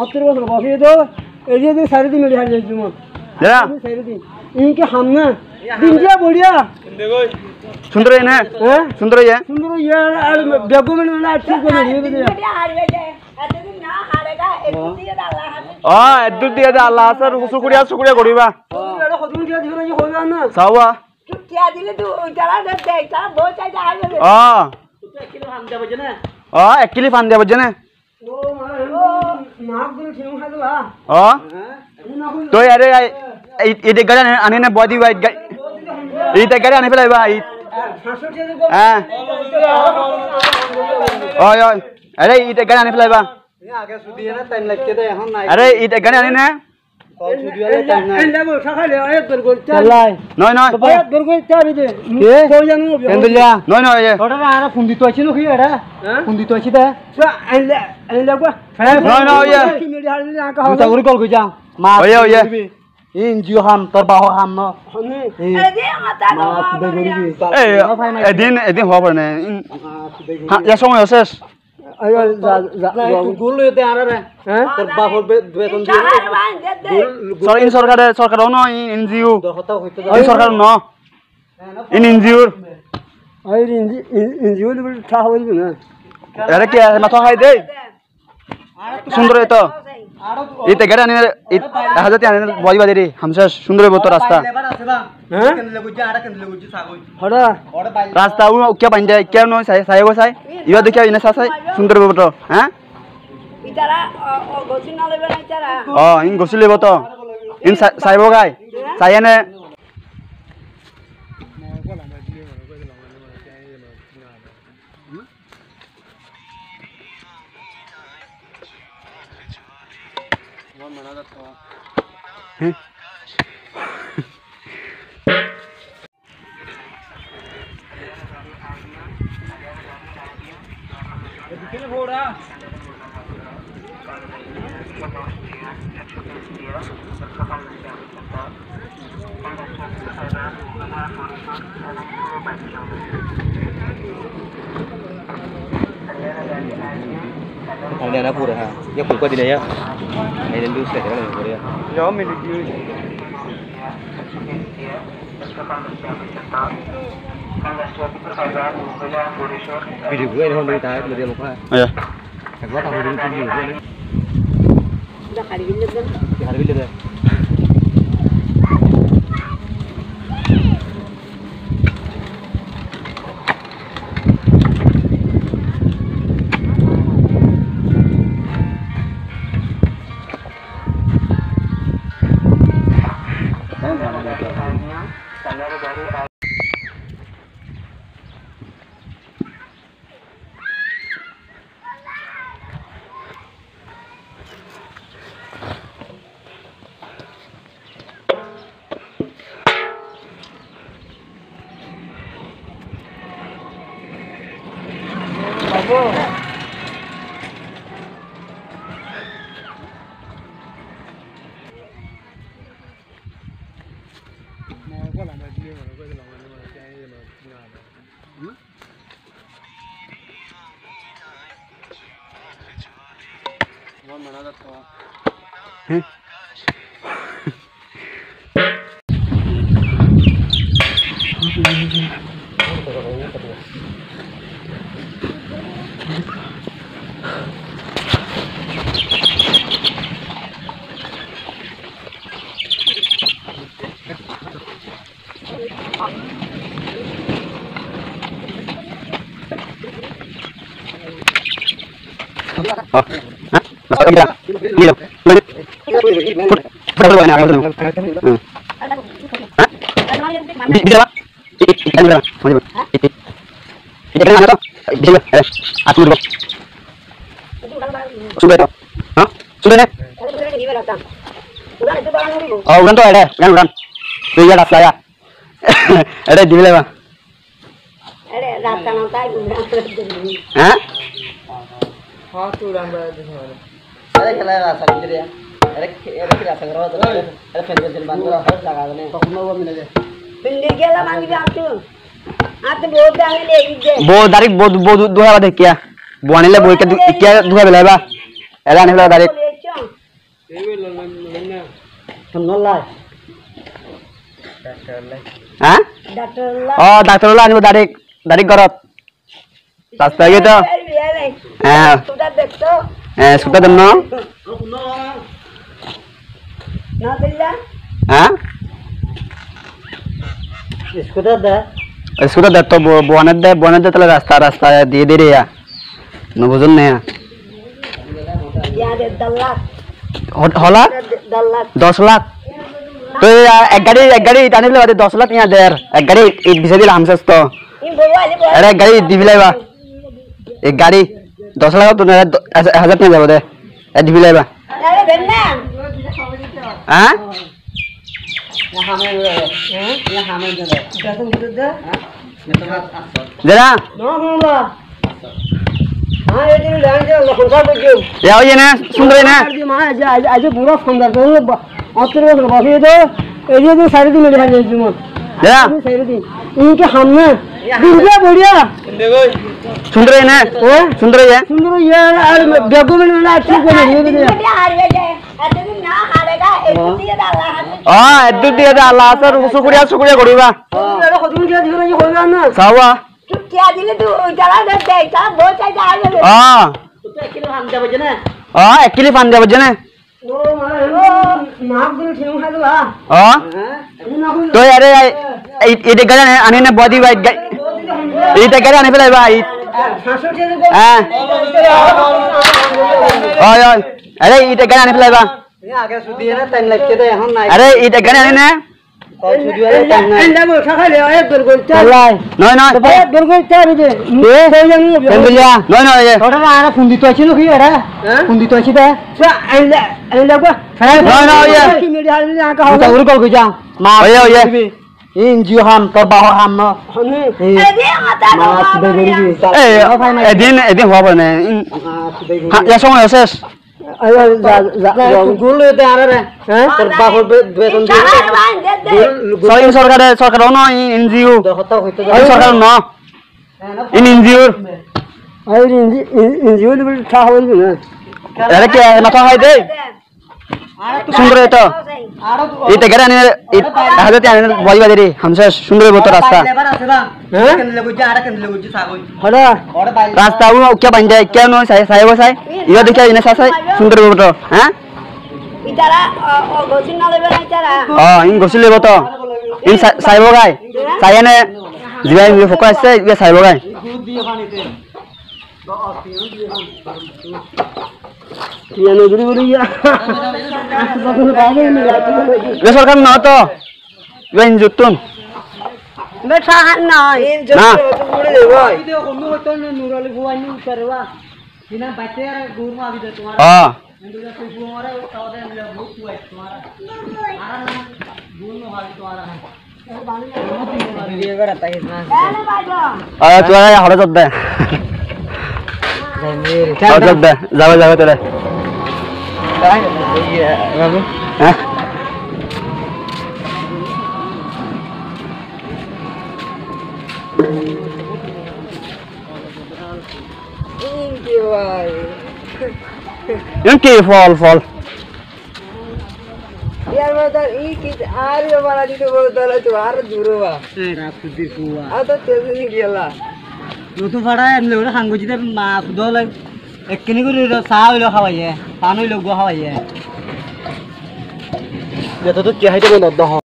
অত্তর বছর বসে তো এই যে 4.5 মিনিট হারিয়ে যাচ্ছি মত जरा 4.5 इनके हम ना इंडिया बढ़िया सुंदर है ना सुंदर है यार बेगो में ना ठीक को नहीं एदु दिया दे अल्लाह सर शुक्रिया शुक्रिया करिबा हदुन दिया दिबो ये होगा ना सावा क्या दिले तू जरा दे ता बहुत चाहिए आ गए 1 किलो हम दे बजे ना 1 किलो फान दे बजे ना ओ नाक गुलो ठेऊ खादो तो यार ये गड़ा आने ने बॉडी वाइट ये गड़ा आने फेलाइबा हां ओय ओय अरे ये गड़ा आने फेलाइबा आगे सुदी है ना टाइम लगके दे हम ना अरे ये गड़ा आने ना सुदी वाला टाइम ना एंडा बो खाले एक बरगो चलाई नय नय एक बरगो चाबी दे के को जानू एंदलिया नय नय ये थोड़ा ना आना फुंदी तो अछि न खी एडा फुंदी तो अछि दे एंडा को नय नय ये मेरी हाल में आका हो गुरी कॉल को जा मा ओए इन जियो हम तर बाहो हम न अरे दे माता को ए एदिन हो परने हां या समय होसेस अयो गुल लेते आ रे हैं तर बाहो बेतन दिए सर इन सरकार न इन जियो इन सरकार न इन जियो अरे इन जियो था होई ना अरे क्या माथा खाई दे सुंदर है तो इते गड़ा ने हजरत आने बॉडी बादे रे हमसे सुंदर है तो रास्ता हैं हड़ा रास्ता वो क्या बन जाए क्या नो साय वो साय इवा देखिया इने साय सुंदर है तो हैं इतारा गोसी ना लेबे ना इतारा इन गोसी लेबो तो इन सायबो गाय सायने Thằng nó phụ được hả? Nhớ phụ qua đi này á. Này đến đưa sẽ cái này của đi. Nhóm mình đi. Video gue ini mau beli tahu beli apa? Iya. Aku tahu beli video gue ini. udah kali ini kan. Hari ini deh. Udah tuh ada, kan udah. Tuh ya rasa ya. Ada di mana? Ada rasa nanti udah. Hah? हाँ तू राम राज अरे खेला रहा sir इधर अरे खेला संग रहा तो अरे फेंक बांध रहा हर जगह में तो कुछ वो मिले पिंडी के ला मांगी आप तो बहुत आने ले दे बहुत डायरेक्ट बहुत दुहा देख क्या बोने ले बोल के क्या दुहा बेलाबा एला ने दारेक নলাই হ্যাঁ ও ডাক্তার হলো আনিব ডাইরেক্ট ঘরত রাস্তা গিয়ে তো হ্যাঁ হ্যাঁ সুতা দেন না হ্যাঁ স্কুটার দে তো বনের দে তাহলে রাস্তা দিয়ে দিয়ে রে বুঝুন না হলা 10 লাখ তো এক গাড়ি টানি ফেলে 10 লাখ ইয়া দের এক গাড়ি ইট বিছে দিলাম শেষ তো আরে এক গাড়ি দিবি লাইবা এক গাড়ি 10 লাখ তো 1000 টাকা যাবে দে দিবি লাইবা হ্যাঁ जरा याओ ये ना सुन रहे ना आज पूरा सुंदर तो ऑस्ट्रेलिया में बसे तो एरिया तो सारे दिन मेरे भाई जुमन जरा सारे दिन इनके हमने बढ़िया सुन रहे ना सुन रहे हैं और बेगो में ना ठीक है এদু দিয়ে দে আল্লাহ সর শুকরিয়া করিবা সাওয়া এক কিলো পান যাবে না তো আরে এটা গাড়ি আনি না বডি বাইক এইটা গাড়ি আনি ফেলাই ভাই হ্যাঁ ওই আরে এইটা গাড়ি আনি ফেলাই বা आगे सुधी है ना टाइम लगते थे हम ना अरे इधर गने आने ना और सुधी वाले टाइम ना इंदा को खा ले एक बिल्कुल चल नॉय बिल्कुल चल दे ये हो जानी पेंदुलिया नॉय ये थोड़ा ना आना फुंदी तो अच्छी लोग ही है रा फुंदी तो अच्छी है सो इंदा को नॉय ये की मेरी हाल में आका हो उर को जा मा ओए इन जियो हम तो बाहो हम न मा सुधे गरी ए एदिन हो बने या समय शेष गुल लेते आ रहे हैं पर बाहों पे बेतन दिए सरकार न एनजीओ सरकार न इन एनजीओ और एनजीओ भी था हो ना अरे क्या माथा है दे सुंदर है तो इते गरे आने हाजत आने बॉडी बादे रे हमसे सुंदर है तो रास्ता रास्ता वो क्या बन जाए क्या नो साहे बसाए ये देखिए इन्हें सासाए सुंदर है तो हैं इतारा गोसिन ना लेबे ना इतारा इन गोसिन लेबो तो इन साहे बगाए साहे ने जीवन में फोकस से ये साहे बगाए ये नजरी बोलिया ये सरकार ना तो ये इंजुतुन बेटा ना ना बोले दे भाई वीडियो को मैं तो नूराली बुआई नहीं करवा बिना बैठे यार दूर में अभी तुम्हारा हां इंदुला से हमारा साउदे में बहुत हुआ है तुम्हारा आरा ना दूर में हाल तुम्हारा है ये बार आता है ना अरे तुम्हारा हड़े जब दे जब दे जाओ तेरे ये बाबू हैं इनके भाई इनके फॉल यार बता ई कि आरे हमारा जी तो बहुत दला तुम्हारा दूर हुआ रात सुधी हुआ आ तो तेज नहीं गेला नो तो बड़ा है लोग हांगो जी मा खुदो ले एक किनी को सा होइलो खावाइए पान होइलो गो खावाइए ये तो क्या है तो न